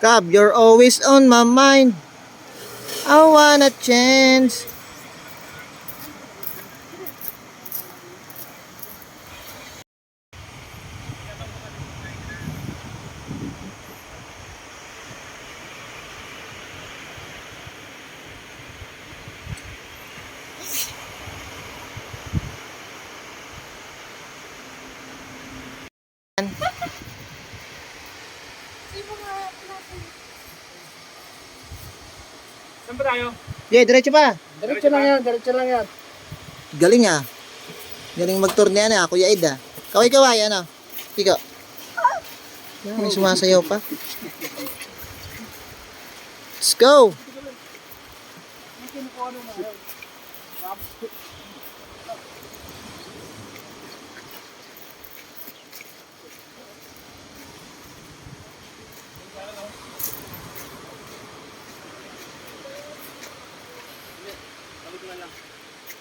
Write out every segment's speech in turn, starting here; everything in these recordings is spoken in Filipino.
Cab, you're always on my mind. I wanna change. Saan ba tayo? Yeah, diretso pa. Diretso lang yan, diretso lang yan. Galing ah. Galing mag-tour niya na, Kuya Ed ah. Kaway-kaway, ano? Ikaw. May sumasayaw pa. Let's go!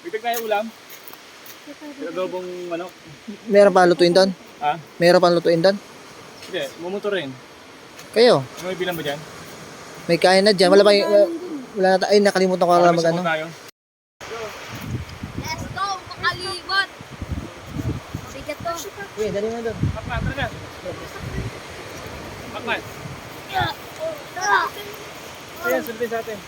Bibig tayo ulam? Adobong manok? Meron pa lutuin doon? Ha? Meron pa lutuin doon? Hindi, mumuto rin. Kayo, May bilang ba dyan? may kain na dyan. Wala ba wala na ay nakalimutan ko lang mag ano. Tayo. Let's go, makaliwat. Bigat to. Uy, dali mo doon. Pakman, tara na. Pakman. Ayan, sundin sa atin.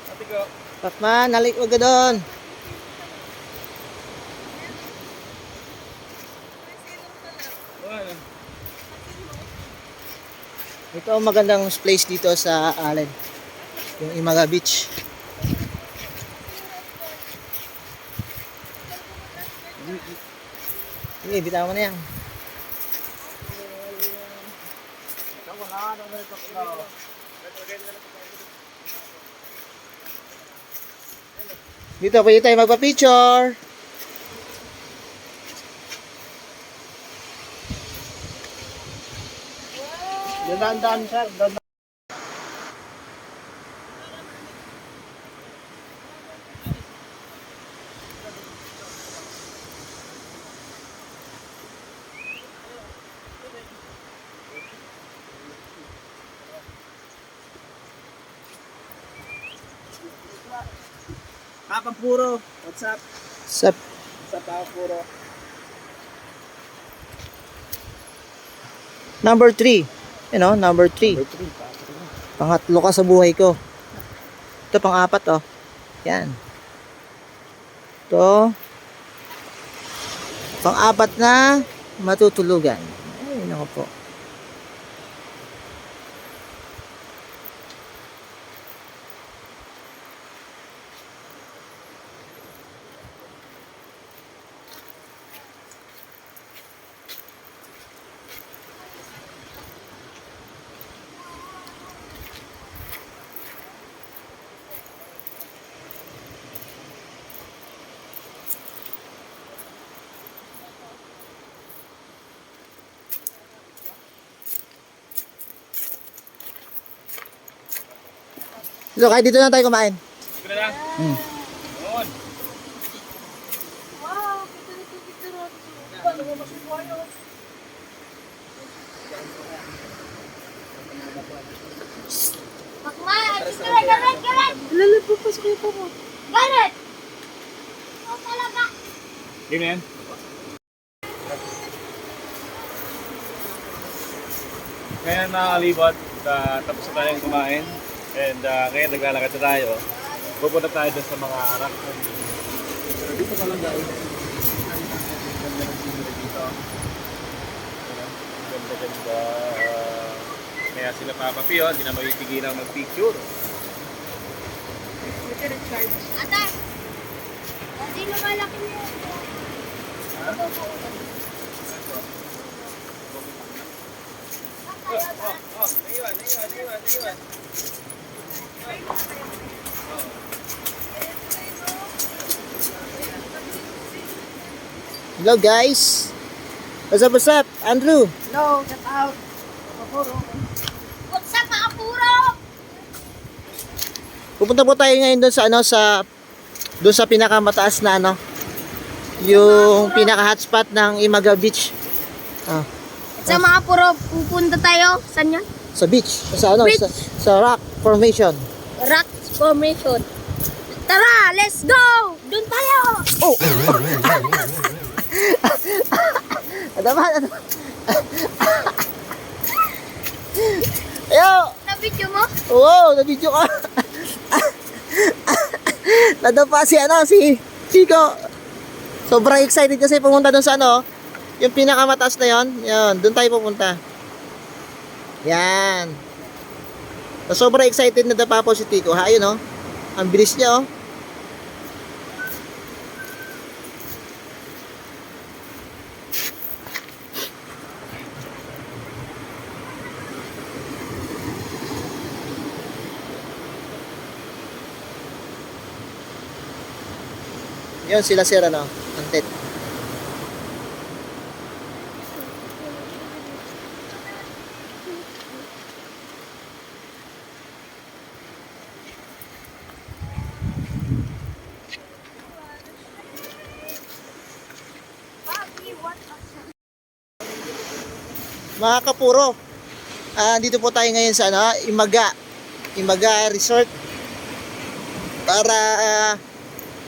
Ate ko. Pakman, nalik wag ka doon. Ano? Ito ang magandang place dito sa Allen. Yung Imaga Beach. Sige, bitaw mo na yan. Dito pwede tayo magpa-picture. Dandan, sir. Dandan. Papampuro, what's up? Sa Sa Papampuro. number 3. You know, number 3. Pangatlo ka sa buhay ko. Ito pang-apat oh. Yan. Ito. Pang-apat na matutulugan. Ay, nako po. So, kahit dito na tayo kumain. Sige na lang. Doon. Wow, picture. Pakman, Garrett. Lalat po, pasok kayo po mo. Garrett! Oh, talaga. Game na yan. Ngayon mga kalibot, tapos na tayong kumain. And ngayon naglalakad na tayo. Pupunta tayo dun sa mga rock. Pero dito pa lang guys. Ganda ng scenery dito. Ganda-ganda. Kaya sila Papa Pio, hindi na mapipigilan mag-picture. Ate! Hindi lumalaki niya. Naiwan. Hello guys. What's up? Andrew. Hello, get out. Papampuro. What's up, mga puro? Pupunta po tayo ngayon doon sa doon sa pinakamataas na yung pinaka hotspot ng Imaga Beach. Ah, At sa mga puro, pupunta tayo. Saan yan? sa beach. Sa ano? Beach. Sa rock formation. Rock formation. Tara, let's go! Doon tayo! Oh! Adaman, adaman. Ayo! Na-video mo? Wow, na-video ka. Nadapa si ano, si Chico. Sobrang excited kasi pumunta doon sa ano, yung pinakamataas na yon. Yan, doon tayo pupunta. Yan. So, sobrang excited na dapa po si Chico. Ha, yun oh. Ang bilis niya oh. Yun sila sir ano, antet. Mga kapuro, dito po tayo ngayon sa ano, Imaga Resort para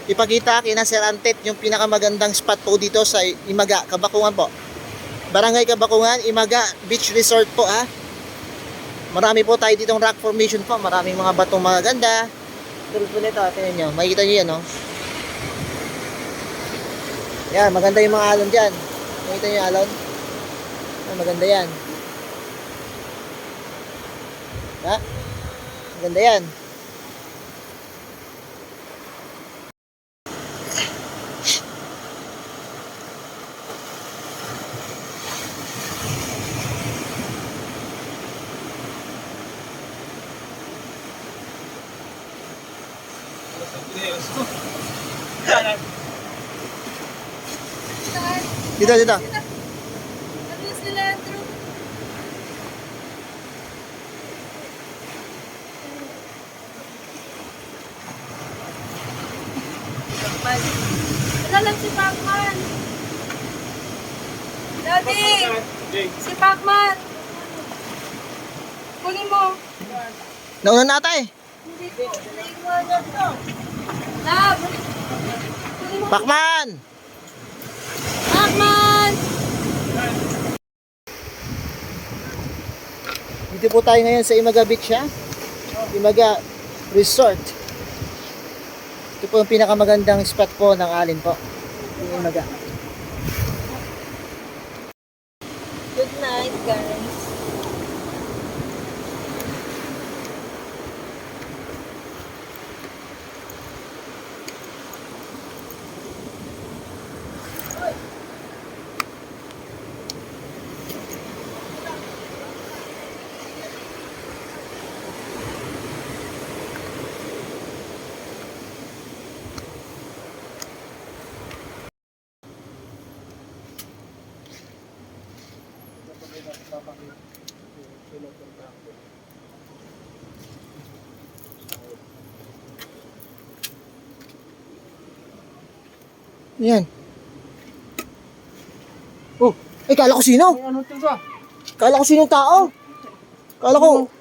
ipakita kina Sir Antet yung pinakamagandang spot po dito sa Imaga, Kabakungan po. Barangay Kabakungan, Imaga Beach Resort po ha. Marami po tayo ditong rock formation po, maraming mga batong maganda. Tulad po nito, tingnan nyo, makikita nyo yan no. Yan, maganda yung mga alon dyan. Makikita nyo yung alon? Maganda yan. Ha? Maganda yan. Dito, dito. Ano sila, Andrew? Wala lang si Pacman. Daddy! Si Pacman! Kunin mo. Nauna na ata eh. Hindi ko. Naiwanan to. Love! Kunin mo. Pacman! Pacman! Dito po tayo ngayon sa Imaga Beach ha. Imaga Resort. Ito po yung pinakamagandang spot po ng alin po. Yung Imaga. Good night, guys. Yan. Oh, kala ko sino? Ano ito sa? Kala ko sinong tao? Kala ko.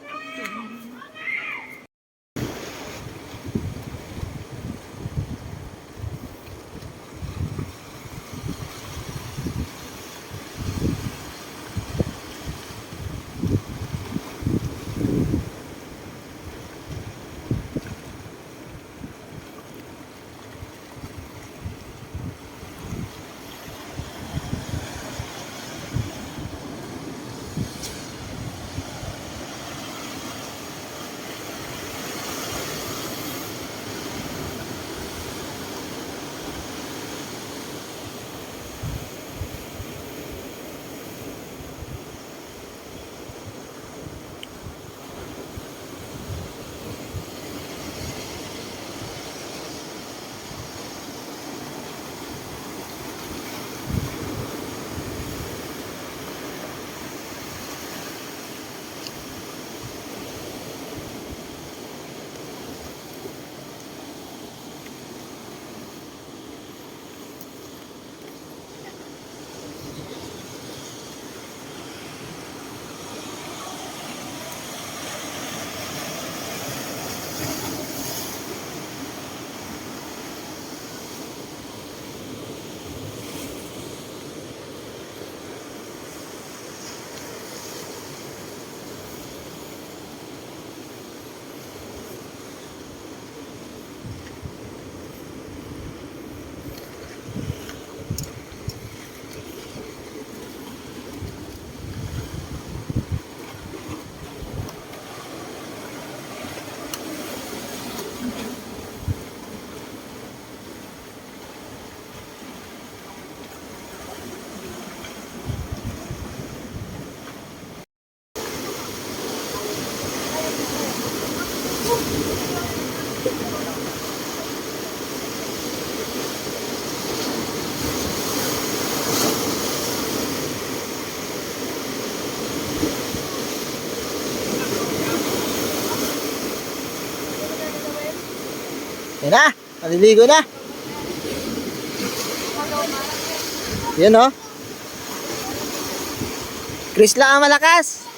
Yan na, naliligo na. Yan o. Chris lang ang malakas.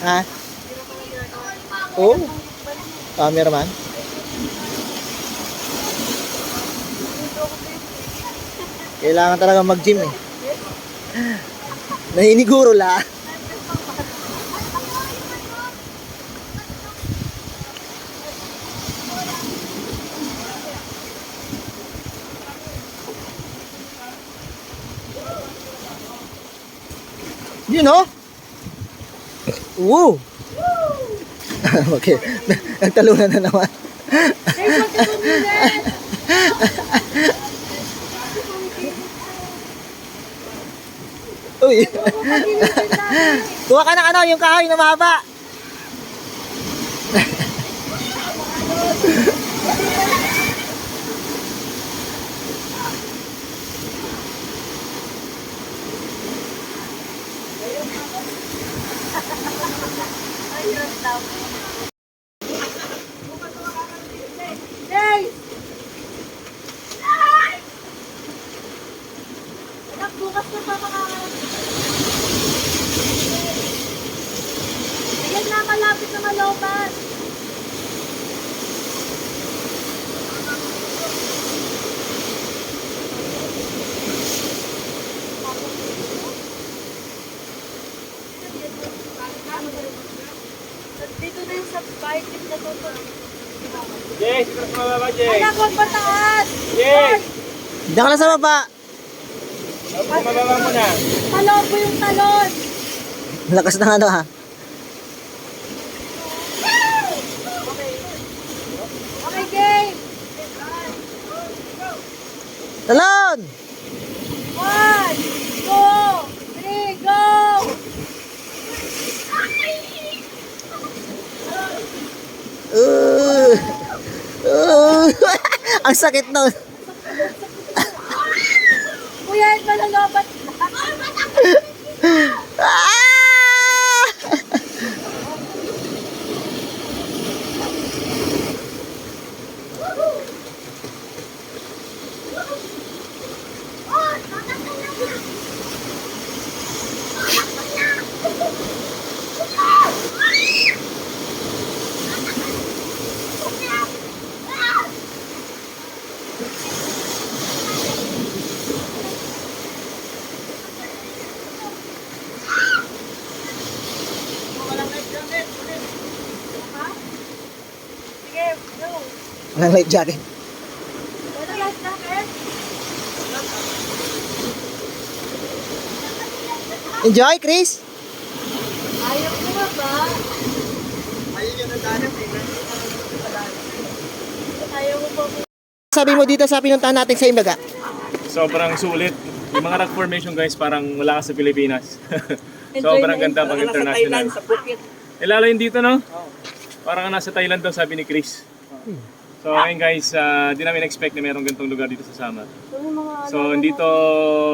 Ha? Oo. Cameraman. Kailangan talaga mag-gym eh. Nahiniguro la. Yun oh. Woo! Okay. Nagtalunan na naman. Uy. Kuha ka ng ano, yung kahoy na mahaba. Bukas na pa mga... Ayan na, malapit na malobat. Dito na yung sa bike, na tutulog. Jay, sikap sa mababa, Jay. Anak, huwag pataas! Jay! Diyan ka lang sa baba. Mababa mo na. Malobo yung talon! Lakas ng ano ha. Okay, game! Talon! 1, 2, 3, go! Uh, uh, ang sakit nun. Kuya, malalobat na. Ah! Sige, go. Walang life jacket. Wala lang jacket. Enjoy, Chris. Ayaw ko na ba? Ayaw ko pa. Sabi mo dito sa pinuntahan natin sa Imbaga. Sobrang sulit. Yung mga rock formation guys, parang wala ka sa Pilipinas. Sobrang ganda pag international. Sa Phuket. Lalo yung dito, no? Parang nasa Thailand daw, sabi ni Chris. So ngayon guys, di namin expect na mayroong ganitong lugar dito sa Samar. So dito,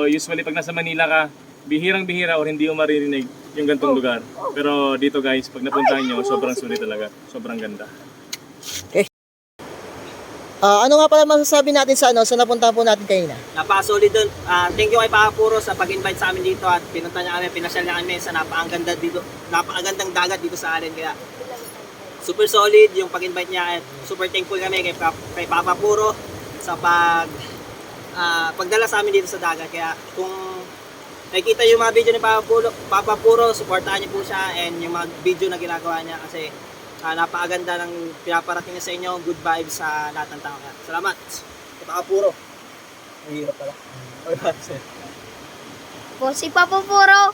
usually pag nasa Manila ka, bihirang-bihira o hindi mo maririnig yung ganitong lugar. Pero dito guys, pag napuntahan nyo, sobrang sulit talaga. Sobrang ganda. Ano nga pala masasabi natin sa ano sa napuntahan po natin kanina? Napaka-solid dun. Thank you kay Papa Puro sa pag-invite sa amin dito at pinunta niya kami, pinasyal niya kami sa napakaganda dito, napakagandang dagat dito sa atin. Kaya super solid yung pag-invite niya at super thankful kami kay Papa Puro sa pagdala sa amin dito sa dagat. Kaya kung nakikita yung mga video ni Papa Puro, supportahan niyo po siya and yung mga video na ginagawa niya kasi napakaganda ng pinaparating niya sa inyo. Good vibes sa lahat ng tao. Kaya salamat. Papa Puro. Ang hirap pala. Po, si Papa Puro.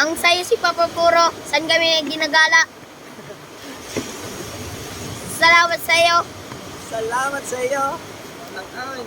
Ang sayo si Papa Puro. Saan kami ginagala? Salamat sa iyo. Salamat sa iyo. Nang